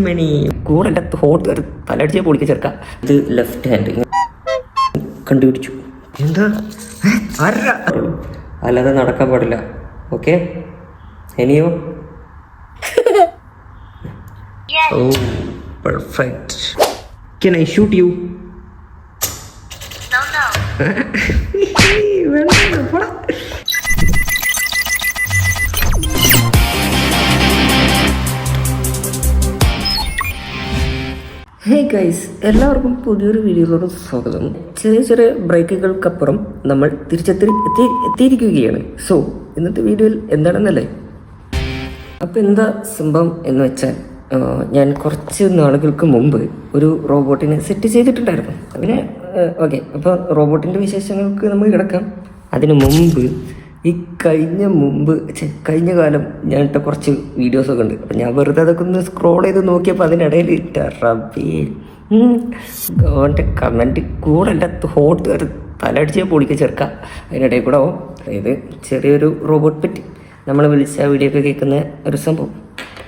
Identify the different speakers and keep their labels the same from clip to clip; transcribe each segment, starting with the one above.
Speaker 1: മണി കൂടെ എൻ്റെ ഹോട്ട് ഒരു തലടിച്ച് പൊളിക്ക ചേർക്കാം. ഇത് ലെഫ്റ്റ് ഹാൻഡ് കണ്ടുപിടിച്ചു. എന്താ അല്ലാതെ നടക്കാൻ പാടില്ല. ഓക്കെ ഇനിയോ? ഓ perfect. Can I shoot you?
Speaker 2: No.
Speaker 1: Hey guys, എല്ലാവർക്കും പുതിയൊരു വീഡിയോയിലോട് സ്വാഗതം. ചെറിയ ചെറിയ ബ്രേക്കുകൾക്കപ്പുറം നമ്മൾ എത്തിയിരിക്കുകയാണ്. സോ ഇന്നത്തെ വീഡിയോയിൽ എന്താണെന്നല്ലേ, അപ്പോൾ എന്താ സംഭവം എന്ന് വെച്ചാൽ ഞാൻ കുറച്ച് നാളുകൾക്ക് മുമ്പ് ഒരു റോബോട്ടിനെ സെറ്റ് ചെയ്തിട്ടുണ്ടായിരുന്നു. അതിന് ഓക്കെ, അപ്പോൾ റോബോട്ടിൻ്റെ വിശേഷങ്ങൾക്ക് നമുക്ക് കിടക്കാം. അതിന് മുമ്പ് കഴിഞ്ഞ കാലം ഞാൻ ഇട്ട കുറച്ച് വീഡിയോസൊക്കെ ഉണ്ട്. അപ്പം ഞാൻ വെറുതെ അതൊക്കെ ഒന്ന് സ്ക്രോൾ ചെയ്ത് നോക്കിയപ്പോൾ അതിനിടയിൽ ഗവൺമെൻറ് കമൻറ്റ് കൂടെ എൻ്റെ ഹോട്ട് ഒരു തലടിച്ച് പൊളിക്ക ചേർക്കാം. അതിനിടയിൽ കൂടെ അതായത് ചെറിയൊരു റോബോട്ട് പറ്റി നമ്മൾ വിളിച്ച വീഡിയോ ഒക്കെ കേൾക്കുന്ന ഒരു സംഭവം,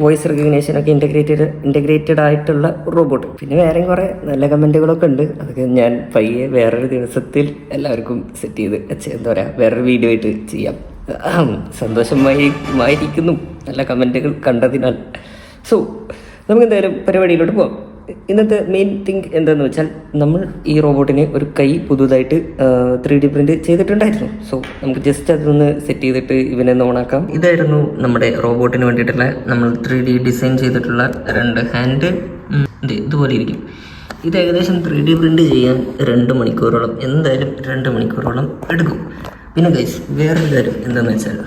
Speaker 1: വോയിസ് റെക്കഗ്നേഷനൊക്കെ ഇൻ്റഗ്രേറ്റഡ് ആയിട്ടുള്ള റോബോട്ട്. പിന്നെ വേറെയും കുറേ നല്ല കമൻറ്റുകളൊക്കെ ഉണ്ട്. അതൊക്കെ ഞാൻ പയ്യെ വേറൊരു ദിവസത്തിൽ എല്ലാവർക്കും സെറ്റ് ചെയ്ത് എന്താ പറയുക, വേറൊരു വീഡിയോ ആയിട്ട് ചെയ്യാം. സന്തോഷമായിരിക്കുന്നു നല്ല കമൻറ്റുകൾ കണ്ടതിനാൽ. സോ നമുക്ക് എന്തായാലും പരിപാടിയിലോട്ട് പോകാം. ഇന്നത്തെ മെയിൻ തിങ് എന്താണെന്ന് വെച്ചാൽ, നമ്മൾ ഈ റോബോട്ടിനെ ഒരു കൈ പുതുതായിട്ട് 3D പ്രിൻറ്റ് ചെയ്തിട്ടുണ്ടായിരുന്നു. സോ നമുക്ക് ജസ്റ്റ് അതൊന്ന് സെറ്റ് ചെയ്തിട്ട് ഇവനെ ഓണാക്കാം. ഇതായിരുന്നു നമ്മുടെ റോബോട്ടിന് വേണ്ടിയിട്ടുള്ള നമ്മൾ 3D ഡിസൈൻ ചെയ്തിട്ടുള്ള 2 ഹാൻഡ്. ഇതുപോലെ ഇരിക്കും. ഇത് ഏകദേശം 3D പ്രിൻറ്റ് ചെയ്യാൻ 2 മണിക്കൂറോളം, എന്തായാലും 2 മണിക്കൂറോളം എടുക്കും. പിന്നെ ഗൈസ്, വേറൊരു കാര്യം എന്താണെന്ന് വെച്ചാൽ,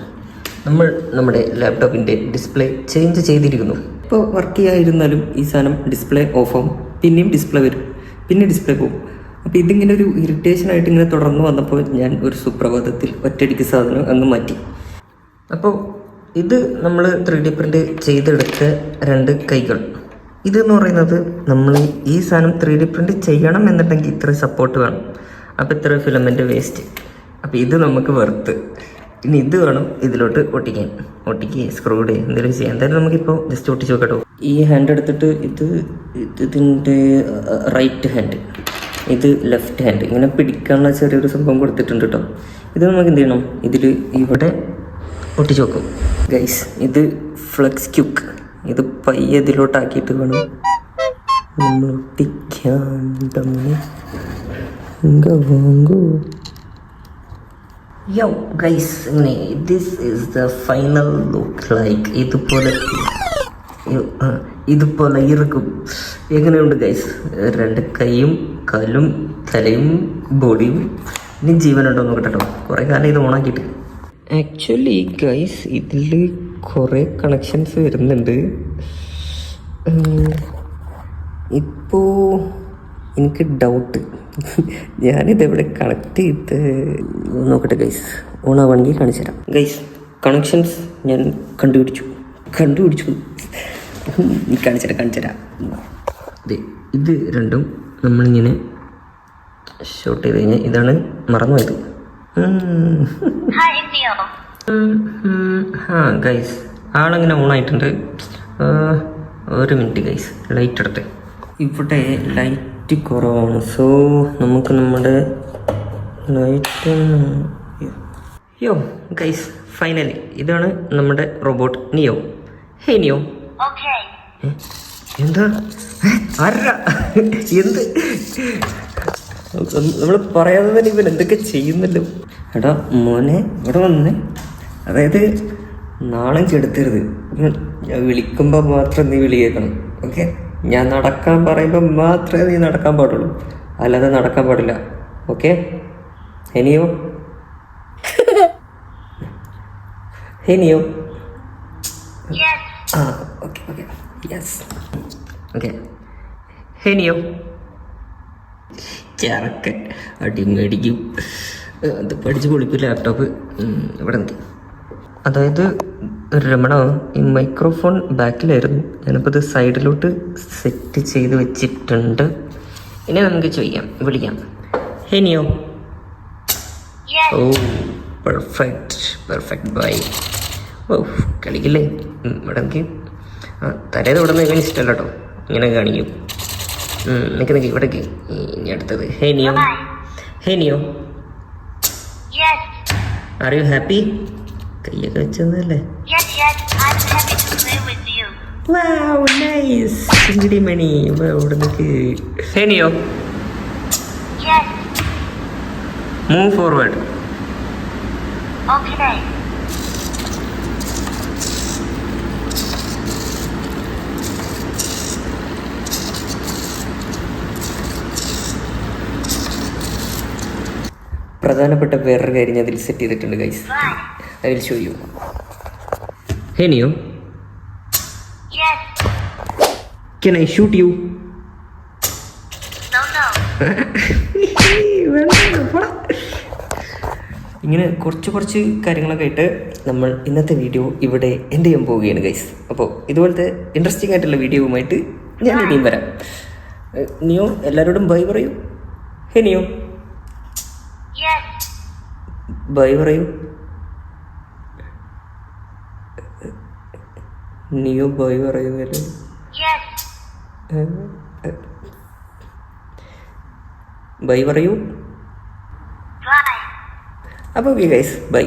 Speaker 1: നമ്മൾ നമ്മുടെ ലാപ്ടോപ്പിൻ്റെ ഡിസ്പ്ലേ ചേഞ്ച് ചെയ്തിരിക്കുന്നു. ഇപ്പോൾ വർക്ക് ചെയ്യാതിരുന്നാലും ഈ സാധനം ഡിസ്പ്ലേ ഓഫ് ആവും, പിന്നെയും ഡിസ്പ്ലേ വരും, പിന്നെ ഡിസ്പ്ലേ പോകും. അപ്പോൾ ഇതിങ്ങനെ ഒരു ഇറിറ്റേഷനായിട്ട് ഇങ്ങനെ തുടർന്ന് വന്നപ്പോൾ ഞാൻ ഒരു സുപ്രഭാതത്തിൽ ഒറ്റയടിക്ക് സാധനം അങ്ങ് മാറ്റി. അപ്പോൾ ഇത് നമ്മൾ 3D പ്രിൻ്റ് ചെയ്തെടുത്ത 2 കൈകൾ. ഇതെന്ന് പറയുന്നത്, നമ്മൾ ഈ സാധനം 3D പ്രിൻ്റ് ചെയ്യണം എന്നുണ്ടെങ്കിൽ ഇത്ര സപ്പോർട്ട് വേണം. അപ്പോൾ ഇത്ര ഫിലമെൻ്റ് വേസ്റ്റ്. അപ്പോൾ ഇത് നമുക്ക് വെറുത്ത് ഇനി ഇത് വേണം ഇതിലോട്ട് ഒട്ടിക്കുക സ്ക്രൂ ചെയ്യുക എന്തെങ്കിലും ചെയ്യാം. എന്തായാലും നമുക്കിപ്പോൾ ജസ്റ്റ് ഒട്ടിച്ച് നോക്കട്ടോ. ഈ ഹാൻഡ് എടുത്തിട്ട് ഇതിൻ്റെ റൈറ്റ് ഹാൻഡ്, ഇത് ലെഫ്റ്റ് ഹാൻഡ്, ഇങ്ങനെ പിടിക്കാനുള്ള ചെറിയൊരു സംഭവം കൊടുത്തിട്ടുണ്ട് കേട്ടോ. ഇത് നമുക്ക് എന്ത് ചെയ്യണം, ഇതിൽ ഇവിടെ ഒട്ടിച്ച് വെക്കും ഗൈസ്. ഇത് ഫ്ലെക്സ് ക്യുക്ക്, ഇത് പയ്യെ ഇതിലോട്ടാക്കിയിട്ട് വേണം നമ്മൾ ഒട്ടിക്കാൻ. യോ ഗൈസ്, ഇങ്ങനെ this is the final look. Like ഇതുപോലെ ഇറക്കും. എങ്ങനെയുണ്ട് ഗൈസ്? 2 കൈയും കാലും തലയും ബോഡിയും. ഇനി ജീവനുണ്ടോ നോക്കട്ടെ കേട്ടോ. കുറേ കാലം ഇത് ഓണാക്കിയിട്ട്. ആക്ച്വലി ഗൈസ്, ഇതിൽ കുറേ കണക്ഷൻസ് വരുന്നുണ്ട്. ഇപ്പോൾ എനിക്ക് ഡൗട്ട്, ഞാനിതെവിടെ കണക്ട് ചെയ്ത് നോക്കട്ടെ ഗൈസ്. ഓണാവണമെങ്കിൽ കാണിച്ചു തരാം ഗൈസ്. കണക്ഷൻസ് ഞാൻ കണ്ടുപിടിച്ചു കാണിച്ചു തരാം. ഇത് രണ്ടും നമ്മളിങ്ങനെ ഷോട്ട് ചെയ്ത് കഴിഞ്ഞാൽ ഇതാണ് മറന്നുപോയത്. ഗൈസ്, ആളങ്ങനെ ഓണായിട്ടുണ്ട്. 1 മിനിറ്റ് ഗൈസ്, ലൈറ്റ് എടുത്ത്. ഇവിടെ ലൈറ്റ് കുറവാണ്. സോ നമുക്ക് നമ്മുടെ ലൈറ്റ് ഗൈസ്, ഫൈനലി ഇതാണ് നമ്മുടെ റോബോട്ട് നിയോ. ഹേ നിയോ, എന്താ എന്ത് നമ്മൾ പറയാതെ തന്നെ ഇവൻ എന്തൊക്കെ ചെയ്യുന്നല്ലോ. എടാ മോനെ, ഇവിടെ വന്നേ. അതായത് നാളെ ചെടുത്തരുത്. ഞാൻ വിളിക്കുമ്പോൾ മാത്രം നീ വിളി കേൾക്കണം. ഓക്കെ, ഞാൻ നടക്കാൻ പറയുമ്പോൾ മാത്രമേ നീ നടക്കാൻ പാടുള്ളൂ, അല്ലാതെ നടക്കാൻ പാടില്ല. ഓക്കെ ഹെനിയോ? ഹെനിയോ? Okay yes. ഓക്കെ ഹെനിയോ? ചരക്കൻ അടി മേടിക്കും. അത് പഠിച്ച് പൊളിക്കും ലാപ്ടോപ്പ്. ഇവിടെ എന്ത്, അതായത് രമണ, ഈ മൈക്രോഫോൺ ബാക്കിലായിരുന്നു. ഞാനിപ്പോൾ ഇത് സൈഡിലോട്ട് സെറ്റ് ചെയ്ത് വെച്ചിട്ടുണ്ട്. ഇനി നമുക്ക് വിളിക്കാം. ഹെനിയോ? ഓ പെർഫെക്റ്റ് ബൈ. ഓ കളിക്കില്ലേ? ഇവിടെ നമുക്ക് തലേത് ഇവിടെ നിന്ന് ഇവന് ഇഷ്ടമല്ല കേട്ടോ, ഇങ്ങനെ കാണിക്കും. നിനക്ക് നിൽക്കി ഇവിടേക്ക്. ഇനി അടുത്തത് ഹേ നിയോ. ഹേ നിയോ, ആർ യു ഹാപ്പി? കയ്യൊക്കെ വെച്ചതല്ലേ. Wow, nice. ചിങ്കിടി മണി ഇവിടെ നിൽക്ക്. ഹേ നിയോ, മൂവ് ഫോർവേഡ്.
Speaker 2: Okay.
Speaker 1: പ്രധാനപ്പെട്ട വേറൊരു കാര്യം ഞാൻ അതിൽ സെറ്റ് ചെയ്തിട്ടുണ്ട് guys. I will show you. Hey neo, can I shoot you?
Speaker 2: No.
Speaker 1: ഇങ്ങനെ കുറച്ച് കാര്യങ്ങളൊക്കെ ആയിട്ട് നമ്മൾ ഇന്നത്തെ വീഡിയോ ഇവിടെ എൻഡ് ചെയ്യാൻ പോവുകയാണ് ഗൈസ്. അപ്പോൾ ഇതുപോലത്തെ ഇൻട്രസ്റ്റിംഗ് ആയിട്ടുള്ള വീഡിയോവുമായിട്ട് ഞാൻ ഇനിയും വരാം. നിയോ എല്ലാവരോടും ബൈ പറയൂ. ഹേ നിയോ, ബൈ പറയൂ. നിയോ ബൈ പറയുന്നില്ല. ബൈ പറയൂ. അപ്പോൾ ഓക്കെ ഗൈസ്, ബൈ.